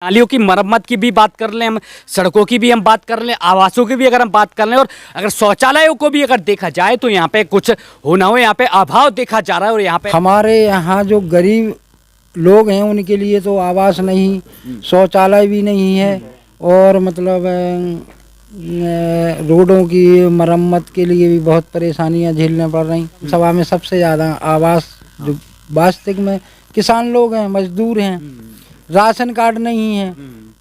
नालियों की मरम्मत की भी बात कर लें, हम सड़कों की भी हम बात कर लें, आवासों की भी अगर हम बात कर लें, और अगर शौचालयों को भी अगर देखा जाए तो यहाँ पे कुछ होना हो, यहाँ पे अभाव देखा जा रहा है। और यहाँ पे हमारे यहाँ जो गरीब लोग हैं उनके लिए तो आवास नहीं, शौचालय भी नहीं है और मतलब रोडों की मरम्मत के लिए भी बहुत परेशानियां झेलने पड़ रही। सभा में सबसे ज़्यादा आवास जो वास्तविक में किसान लोग हैं, मजदूर हैं, राशन कार्ड नहीं है,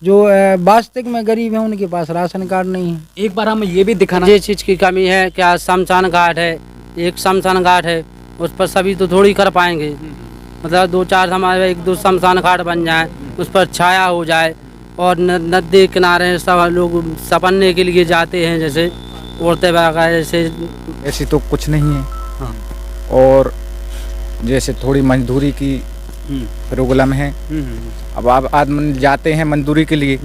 जो वास्तविक में गरीब हैं उनके पास राशन कार्ड नहीं है। एक बार हम ये भी दिखाना, ये चीज़ की कमी है क्या, शमशान घाट है, एक शमशान घाट है, उस पर सभी तो थोड़ी कर पाएंगे। मतलब दो चार हमारे एक दो शमशान घाट बन जाए, उस पर छाया हो जाए और नदी किनारे सब लोग सपन्ने के लिए जाते हैं, जैसे औरतें वगैरह जैसे। ऐसी तो कुछ नहीं है। हाँ। और जैसे थोड़ी मजदूरी की प्रॉब्लम है। अब आप आदमी जाते हैं मजदूरी के लिए,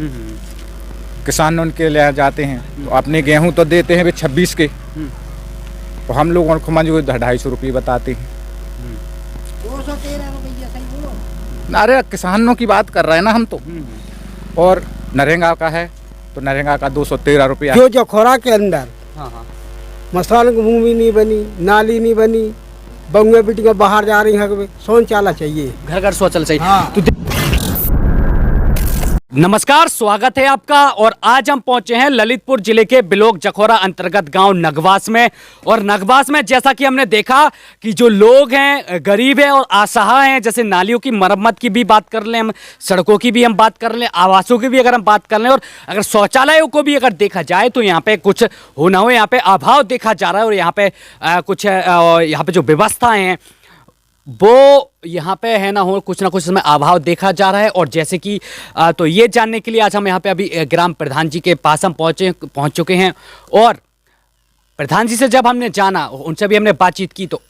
किसान उनके लिए जाते हैं तो अपने गेहूं तो देते हैं वे 26 के, तो हम लोगों को मजदूरी 250 रुपये बताते हैं। 213 रुपया सही बोलो। अरे किसानों की बात कर रहे हैं ना हम तो। और नरेगा का है तो नरेगा का 213 रुपया। जो जखौरा के अंदर मसान की भूमि नहीं बनी, नाली नहीं बनी, बंगुए बेटियां बाहर जा रही हैं, शौचालय चाहिए, घर घर शौचालय चाहिए। हाँ। तो नमस्कार, स्वागत है आपका। और आज हम पहुंचे हैं ललितपुर जिले के बिलोक जखौरा अंतर्गत गांव नगवास में। और नगवास में जैसा कि हमने देखा कि जो लोग हैं गरीब हैं और असहाय हैं, जैसे नालियों की मरम्मत की भी बात कर लें, हम सड़कों की भी हम बात कर लें, आवासों की भी अगर हम बात कर लें, और अगर शौचालयों को भी अगर देखा जाए तो यहाँ पे कुछ होना हो, यहाँ पे अभाव देखा जा रहा है। और यहाँ पे कुछ यहाँ पे जो व्यवस्थाएं हैं वो यहाँ पे है ना कुछ इसमें अभाव देखा जा रहा है। और जैसे कि तो ये जानने के लिए आज हम यहाँ पे अभी ग्राम प्रधान जी के पास हम पहुँच चुके हैं। और प्रधान जी से जब हमने जाना, उनसे भी हमने बातचीत की, तो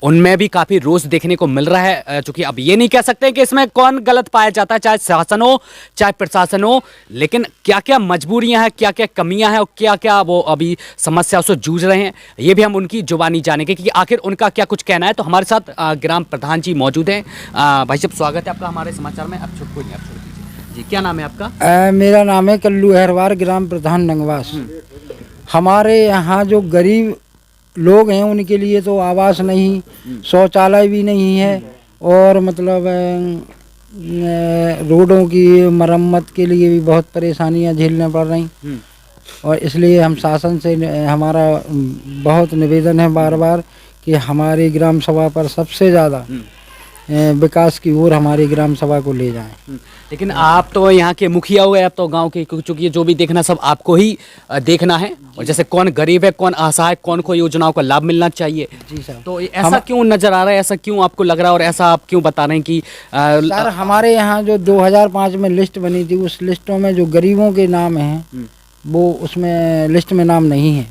उनमें भी काफ़ी रोष देखने को मिल रहा है। चूँकि अब ये नहीं कह सकते कि इसमें कौन गलत पाया जाता है, चाहे शासन हो चाहे प्रशासन हो, लेकिन क्या क्या मजबूरियां हैं, क्या क्या कमियां हैं और क्या क्या वो अभी समस्याओं से जूझ रहे हैं, ये भी हम उनकी जुबानी जानेंगे कि आखिर उनका क्या कुछ कहना है। तो हमारे साथ ग्राम प्रधान जी मौजूद हैं। भाई साहब, स्वागत है आपका हमारे समाचार में। अब छोड़ दीजिए जी, क्या नाम है आपका? मेरा नाम है कल्लू अहरवार, ग्राम प्रधान नगवास। हमारे यहाँ जो गरीब लोग हैं उनके लिए तो आवास नहीं, शौचालय भी नहीं है और मतलब रोडों की मरम्मत के लिए भी बहुत परेशानियां झेलने पड़ रही। और इसलिए हम शासन से हमारा बहुत निवेदन है बार बार कि हमारी ग्राम सभा पर सबसे ज़्यादा विकास की ओर हमारी ग्राम सभा को ले जाएं। लेकिन आप तो यहाँ के मुखिया हो गए, आप तो गांव के, क्योंकि जो भी देखना सब आपको ही देखना है। और जैसे कौन गरीब है, कौन असहाय, कौन को योजनाओं का लाभ मिलना चाहिए। जी सर। तो ऐसा क्यों नजर आ रहा है, ऐसा क्यों आपको लग रहा है और ऐसा आप क्यों बता रहे हैं कि सर हमारे यहाँ जो 2005 में लिस्ट बनी थी, उस लिस्टों में जो गरीबों के नाम हैं वो उसमें लिस्ट में नाम नहीं है।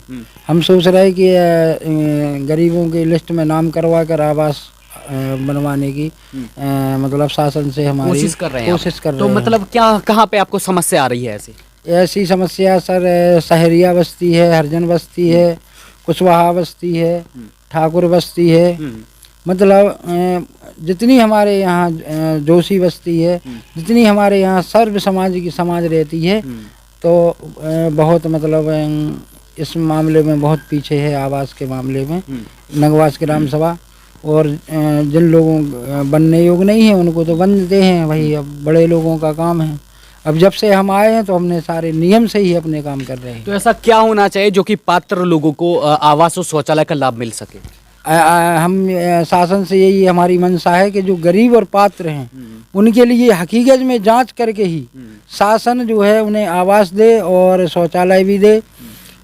हम सोच रहे हैं कि गरीबों के लिस्ट में नाम करवा कर आवास बनवाने की मतलब शासन से हमारी कोशिश कर रहे हैं। तो मतलब क्या, कहाँ पे आपको समस्या आ रही है ऐसी समस्या सर? सहरिया बस्ती है, हरिजन बस्ती है, कुशवाहा बस्ती है, ठाकुर बस्ती है, मतलब जितनी हमारे यहाँ जोशी बस्ती है, जितनी हमारे यहाँ सर्व समाज की समाज रहती है, तो बहुत मतलब इस मामले में बहुत पीछे है आवास के मामले में नगवास ग्राम सभा। और जिन लोगों बनने योग्य नहीं है उनको तो बनते हैं, वही अब बड़े लोगों का काम है। अब जब से हम आए हैं तो हमने सारे नियम से ही अपने काम कर रहे हैं। तो ऐसा क्या होना चाहिए जो कि पात्र लोगों को आवास और शौचालय का लाभ मिल सके? हम शासन से यही हमारी मंशा है कि जो गरीब और पात्र हैं उनके लिए हकीकत में जांच करके ही शासन जो है उन्हें आवास दे और शौचालय भी दे।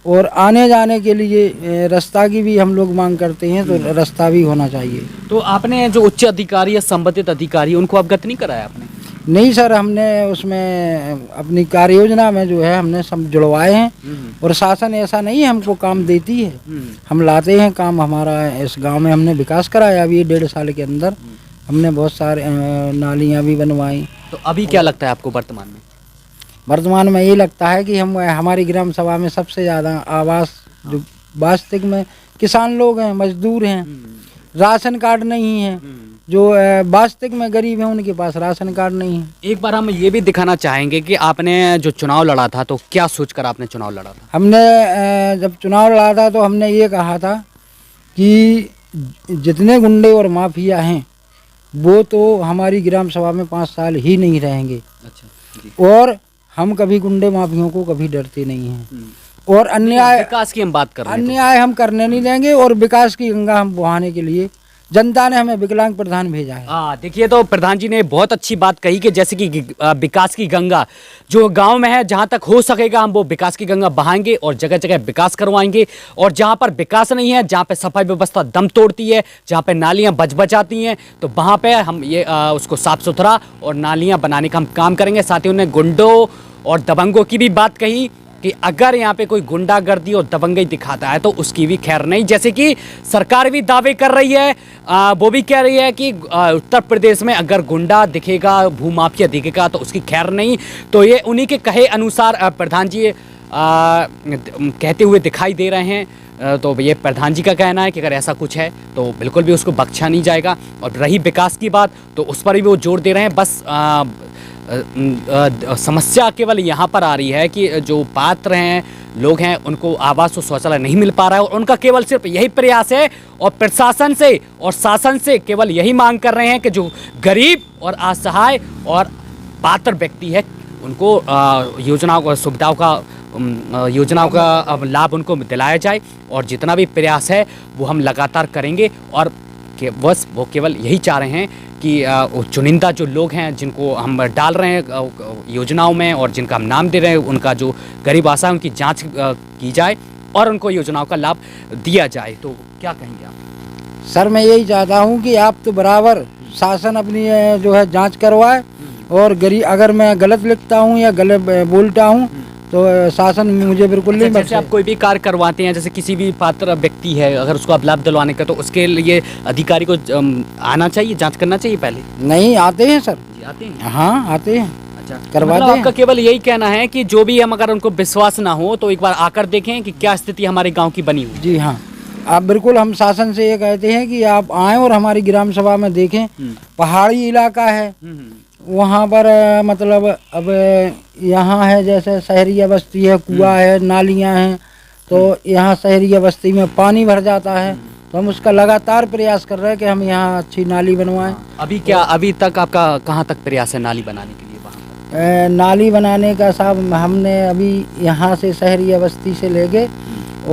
और आने जाने के लिए रास्ता की भी हम लोग मांग करते हैं, तो रास्ता भी होना चाहिए। तो आपने जो उच्च अधिकारी या संबंधित अधिकारी उनको अवगत नहीं कराया आपने? नहीं सर, हमने उसमें अपनी कार्य योजना में जो है हमने सब जुड़वाए हैं। और शासन ऐसा नहीं है हमको काम देती है, हम लाते हैं काम। हमारा इस गांव में हमने विकास कराया अभी 1.5 साल के अंदर, हमने बहुत सारे नालियाँ भी बनवाई। तो अभी क्या लगता है आपको वर्तमान में? वर्तमान में ये लगता है कि हम हमारी ग्राम सभा में सबसे ज़्यादा आवास जो वास्तविक में किसान लोग हैं, मजदूर हैं, राशन कार्ड नहीं है, जो वास्तविक में गरीब हैं उनके पास राशन कार्ड नहीं है। एक बार हम ये भी दिखाना चाहेंगे कि आपने जो चुनाव लड़ा था तो क्या सोचकर आपने चुनाव लड़ा था? हमने जब चुनाव लड़ा था तो हमने ये कहा था कि जितने गुंडे और माफिया हैं वो तो हमारी ग्राम सभा में 5 साल ही नहीं रहेंगे। अच्छा जी। और हम कभी गुंडे माफियों को कभी डरते नहीं हैं और अन्याय विकास की हम बात कर रहे हैं अन्याय हम करने नहीं देंगे और विकास की गंगा हम बहाने के लिए जनता ने हमें विकलांग प्रधान भेजा है। हाँ, देखिए तो प्रधान जी ने बहुत अच्छी बात कही कि जैसे कि विकास की गंगा जो गांव में है, जहां तक हो सकेगा हम वो विकास की गंगा बहाएंगे और जगह जगह विकास करवाएंगे। और जहां पर विकास नहीं है, जहां पे सफाई व्यवस्था दम तोड़ती है, जहां पे नालियां बच-बचाती हैं, तो वहां पे हम ये उसको साफ सुथरा और नालियां बनाने का हम काम करेंगे। साथ ही उन्होंने गुंडों और दबंगों की भी बात कही कि अगर यहाँ पे कोई गुंडागर्दी और दबंगई दिखाता है तो उसकी भी खैर नहीं। जैसे कि सरकार भी दावे कर रही है, वो भी कह रही है कि उत्तर प्रदेश में अगर गुंडा दिखेगा, भूमाफिया दिखेगा तो उसकी खैर नहीं। तो ये उन्हीं के कहे अनुसार प्रधान जी कहते हुए दिखाई दे रहे हैं। तो ये प्रधान जी का कहना है कि अगर ऐसा कुछ है तो बिल्कुल भी उसको बख्शा नहीं जाएगा। और रही विकास की बात तो उस पर भी वो जोर दे रहे हैं। बस समस्या केवल यहाँ पर आ रही है कि जो पात्र हैं, लोग हैं, उनको आवास और शौचालय नहीं मिल पा रहा है और उनका केवल सिर्फ यही प्रयास है और प्रशासन से और शासन से केवल यही मांग कर रहे हैं कि जो गरीब और असहाय और पात्र व्यक्ति है उनको योजनाओं का सुविधाओं का योजनाओं का लाभ उनको दिलाया जाए। और जितना भी प्रयास है वो हम लगातार करेंगे। और बस वो केवल यही चाह रहे हैं कि चुनिंदा जो लोग हैं जिनको हम डाल रहे हैं योजनाओं में और जिनका हम नाम दे रहे हैं, उनका जो गरीब आशा है उनकी जांच की जाए और उनको योजनाओं का लाभ दिया जाए। तो क्या कहेंगे आप? सर मैं यही चाहता हूँ कि आप तो बराबर शासन अपनी जो है जांच करवाए और गरीब अगर मैं गलत लिखता हूँ या गलत बोलता हूँ तो शासन मुझे बिल्कुल नहीं जैसे आप कोई भी कार्य करवाते हैं, जैसे किसी भी पात्र व्यक्ति है, अगर उसको आप लाभ दिलवाने का तो उसके लिए अधिकारी को आना चाहिए, जांच करना चाहिए पहले? नहीं आते हैं सर। जी आते हैं। हाँ आते हैं। अच्छा, करवाते मतलब हैं। आपका केवल यही कहना है कि जो भी हम अगर उनको विश्वास ना हो तो एक बार आकर देखें कि क्या स्थिति हमारे गाँव की बनी हुई। जी हाँ, आप बिल्कुल हम शासन से ये कहते हैं कि आप आएँ और हमारी ग्राम सभा में देखें। पहाड़ी इलाका है, वहाँ पर मतलब अब यहाँ है जैसे शहरिया बस्ती है, कुआं है, नालियाँ हैं, तो यहाँ शहरिया बस्ती में पानी भर जाता है। तो हम उसका लगातार प्रयास कर रहे हैं कि हम यहाँ अच्छी नाली बनवाएं। अभी तक आपका कहाँ तक प्रयास है नाली बनाने के लिए वहाँ? नाली बनाने का साहब हमने अभी यहाँ से शहरिया बस्ती से लेके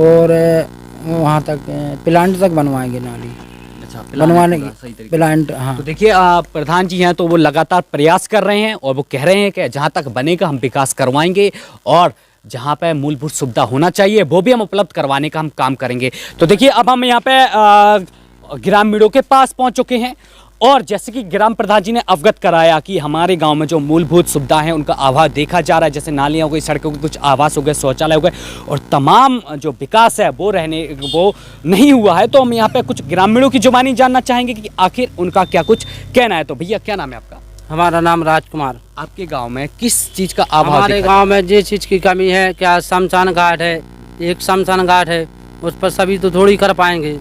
और वहाँ तक प्लांट तक बनवाएंगे नाली। बनवाने की प्लांट। हाँ, तो देखिए प्रधान जी हैं तो वो लगातार प्रयास कर रहे हैं और वो कह रहे हैं कि जहाँ तक बनेगा हम विकास करवाएंगे और जहाँ पे मूलभूत सुविधा होना चाहिए वो भी हम उपलब्ध करवाने का हम काम करेंगे। तो देखिए अब हम यहाँ पे ग्रामीणों के पास पहुँच चुके हैं और जैसे कि ग्राम प्रधान जी ने अवगत कराया कि हमारे गांव में जो मूलभूत सुविधा है उनका अभाव देखा जा रहा है, जैसे नालियाँ हो गई, सड़कों के कुछ आवास हो गए, शौचालय हो गए और तमाम जो विकास है वो नहीं हुआ है। तो हम यहाँ पे कुछ ग्रामीणों की जुबानी जानना चाहेंगे कि आखिर उनका क्या कुछ कहना है। तो भैया क्या नाम है आपका? हमारा नाम राजकुमार। आपके गाँव में किस चीज़ का अभाव? हमारे गाँव में जिस चीज़ की कमी है, क्या शमशान घाट है, एक शमशान घाट है, उस पर सभी तो थोड़ी कर पाएंगे।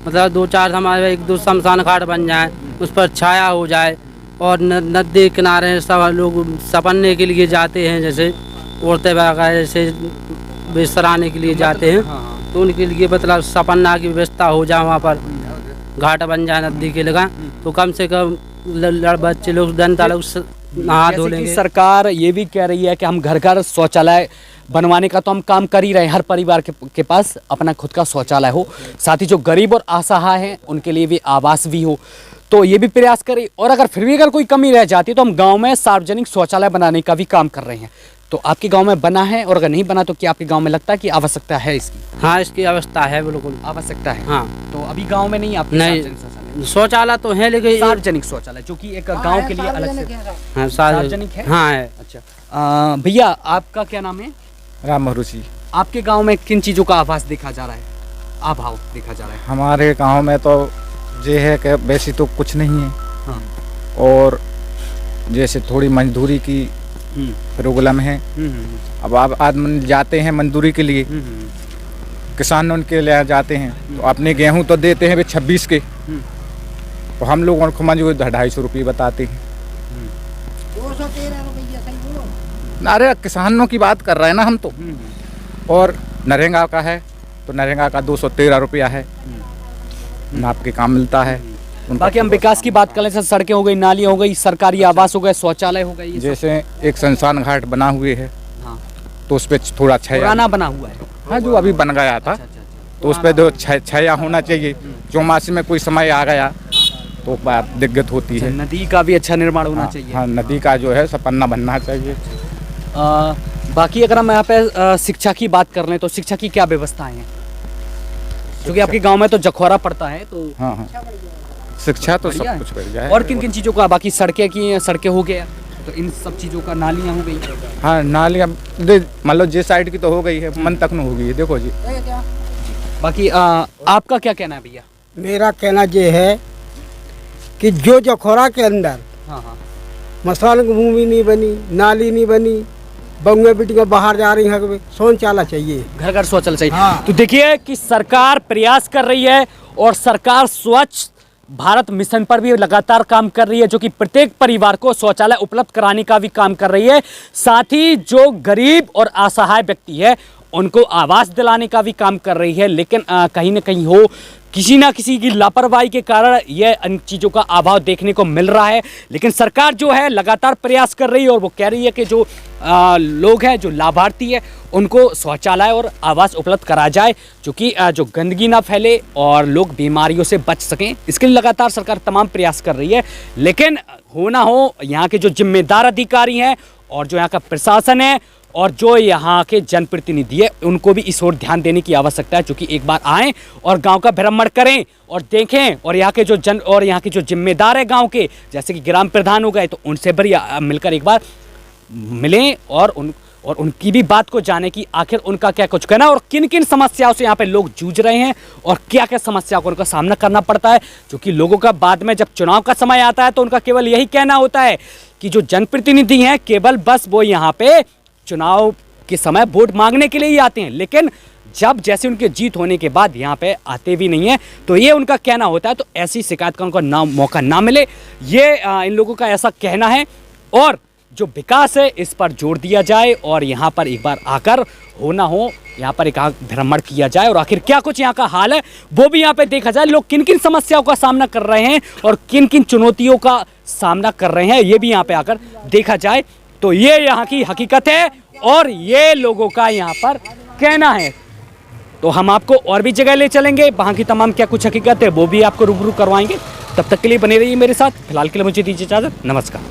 मतलब 2-4 हमारे 1-2 शमशान घाट बन जाए, उस पर छाया हो जाए और नदी किनारे सब लोग सपनने के लिए जाते हैं, जैसे औरतें वगैरह जैसे बिस्तराने के लिए जाते हैं, तो उनके लिए मतलब सपन्ना की व्यवस्था हो जाए, वहाँ पर घाट बन जाए नदी के लगा, तो कम से कम बच्चे लोग जनता लोग नहा धो लेंगे। सरकार ये भी कह रही है कि हम घर घर शौचालय बनवाने का तो हम काम कर ही रहे हैं, हर परिवार के पास अपना खुद का शौचालय हो, साथ ही जो गरीब और असहाय हैं उनके लिए भी आवास भी हो, तो ये भी प्रयास करें। और अगर फिर भी अगर कोई कमी रह जाती है तो हम गांव में सार्वजनिक शौचालय बनाने का भी काम कर रहे हैं। तो आपके गांव में बना है और अगर नहीं बना तो क्या आपके गांव में लगता है कि आवश्यकता है इसकी? हाँ, इसकी आवश्यकता है, बिल्कुल आवश्यकता है। हाँ, तो अभी गाँव में नहीं आपके नहीं शौचालय तो है, लेकिन सार्वजनिक शौचालय जो कि एक गाँव के लिए अलग से हाँ, सार्वजनिक है। हाँ है। अच्छा भैया आपका क्या नाम है? राम भरूसी। आपके गांव में किन चीज़ों का आभास देखा जा रहा है, अभाव देखा जा रहा है? हमारे गांव में तो ये है कि वैसे तो कुछ नहीं है। हाँ। और जैसे थोड़ी मजदूरी की प्रॉब्लम है। अब आप आदमी जाते हैं मजदूरी के लिए, किसान उनके लिए जाते हैं तो अपने गेहूं तो देते हैं वे 26 के, तो हम लोगों को मंजूर 250 रुपये बताते हैं। 213 रुपया सही बोलो। अरे किसानों की बात कर रहे हैं ना हम तो। और नरेगा का है तो नरेगा का 213 रुपया है, नाप के काम मिलता है उनका। बाकी हम विकास की बात कर रहे हैं, सड़कें हो गई, नालियाँ हो गई, सरकारी आवास हो गए, शौचालय हो गए, ये सब। जैसे एक शमशान घाट बना हुए है हाँ। तो उस पर थोड़ा छाया, पुराना बना हुआ है। हाँ जो अभी बन गया था, तो उस पर जो छाया होना चाहिए। चौमासी में कोई समय आ गया तो बात दिक्कत होती है। नदी का भी अच्छा निर्माण होना हाँ, चाहिए। हाँ, नदी का जो है सपन्ना बनना चाहिए। बाकी अगर हम यहाँ पे शिक्षा की बात कर लें तो शिक्षा की क्या व्यवस्थाएं हैं, क्योंकि आपके गांव में तो जखौरा पड़ता है, तो हाँ हाँ, शिक्षा तो बढ़िया सब है। कुछ बढ़िया है। और किन किन चीज़ों का, बाकी सड़कें की, सड़कें हो गया तो इन सब चीज़ों का, नालियाँ हो गई। हाँ नालियाँ मान लो जिस साइड की तो हो गई है, मन तक न हो गई है, देखो जी। बाकी आपका क्या कहना है भैया? मेरा कहना ये है कि जो जखौरा के अंदर हाँ हाँ मसान भूमि नहीं बनी, नाली नहीं बनी, बंगुए बेटियाँ बाहर जा रही हैं, शौचालय चाहिए, घर घर शौचालय चाहिए। हाँ। तो देखिए कि सरकार प्रयास कर रही है और सरकार स्वच्छ भारत मिशन पर भी लगातार काम कर रही है, जो कि प्रत्येक परिवार को शौचालय उपलब्ध कराने का भी काम कर रही है। साथ ही जो गरीब और असहाय व्यक्ति है उनको आवास दिलाने का भी काम कर रही है। लेकिन कहीं ना कहीं हो, किसी ना किसी की लापरवाही के कारण यह इन चीज़ों का अभाव देखने को मिल रहा है। लेकिन सरकार जो है लगातार प्रयास कर रही है और वो कह रही है कि जो लोग हैं, जो लाभार्थी है, उनको शौचालय और आवास उपलब्ध करा जाए, जो कि जो गंदगी ना फैले और लोग बीमारियों से बच सकें। इसके लिए लगातार सरकार तमाम प्रयास कर रही है। लेकिन हो ना हो, यहाँ के जो जिम्मेदार अधिकारी हैं और जो यहाँ का प्रशासन है और जो यहाँ के जनप्रतिनिधि है, उनको भी इस ओर ध्यान देने की आवश्यकता है, जो कि एक बार आएँ और गांव का भ्रमण करें और देखें। और यहाँ के जो यहाँ के जो जिम्मेदार है गांव के, जैसे कि ग्राम प्रधान हो गए, तो उनसे भी मिलकर एक बार मिलें और उनकी भी बात को जाने कि आखिर उनका क्या कुछ कहना और किन किन समस्याओं से यहाँ पे लोग जूझ रहे हैं और क्या क्या समस्याओं को उनका सामना करना पड़ता है। क्योंकि लोगों का बाद में जब चुनाव का समय आता है तो उनका केवल यही कहना होता है कि जो जनप्रतिनिधि हैं केवल बस वो यहाँ पे चुनाव के समय वोट मांगने के लिए ही आते हैं, लेकिन जब जैसे उनकी जीत होने के बाद यहाँ पे आते भी नहीं है। तो ये उनका कहना होता है। तो ऐसी शिकायत का उनको मौका ना मिले, ये इन लोगों का ऐसा कहना है। और जो विकास है इस पर जोर दिया जाए और यहाँ पर एक बार आकर हो ना हो, यहाँ पर एक भ्रमण किया जाए और आखिर क्या कुछ यहाँ का हाल है वो भी यहाँ पे देखा जाए। लोग किन किन समस्याओं का सामना कर रहे हैं और किन किन चुनौतियों का सामना कर रहे हैं, ये भी यहाँ पे आकर देखा जाए। तो ये यहाँ की हकीकत है और ये लोगों का यहाँ पर कहना है। तो हम आपको और भी जगह ले चलेंगे, वहाँ की तमाम क्या कुछ हकीकत है वो भी आपको रूबरू करवाएंगे। तब तक के लिए बने रहिए मेरे साथ। फिलहाल के लिए मुझे दीजिए इजाजत। नमस्कार।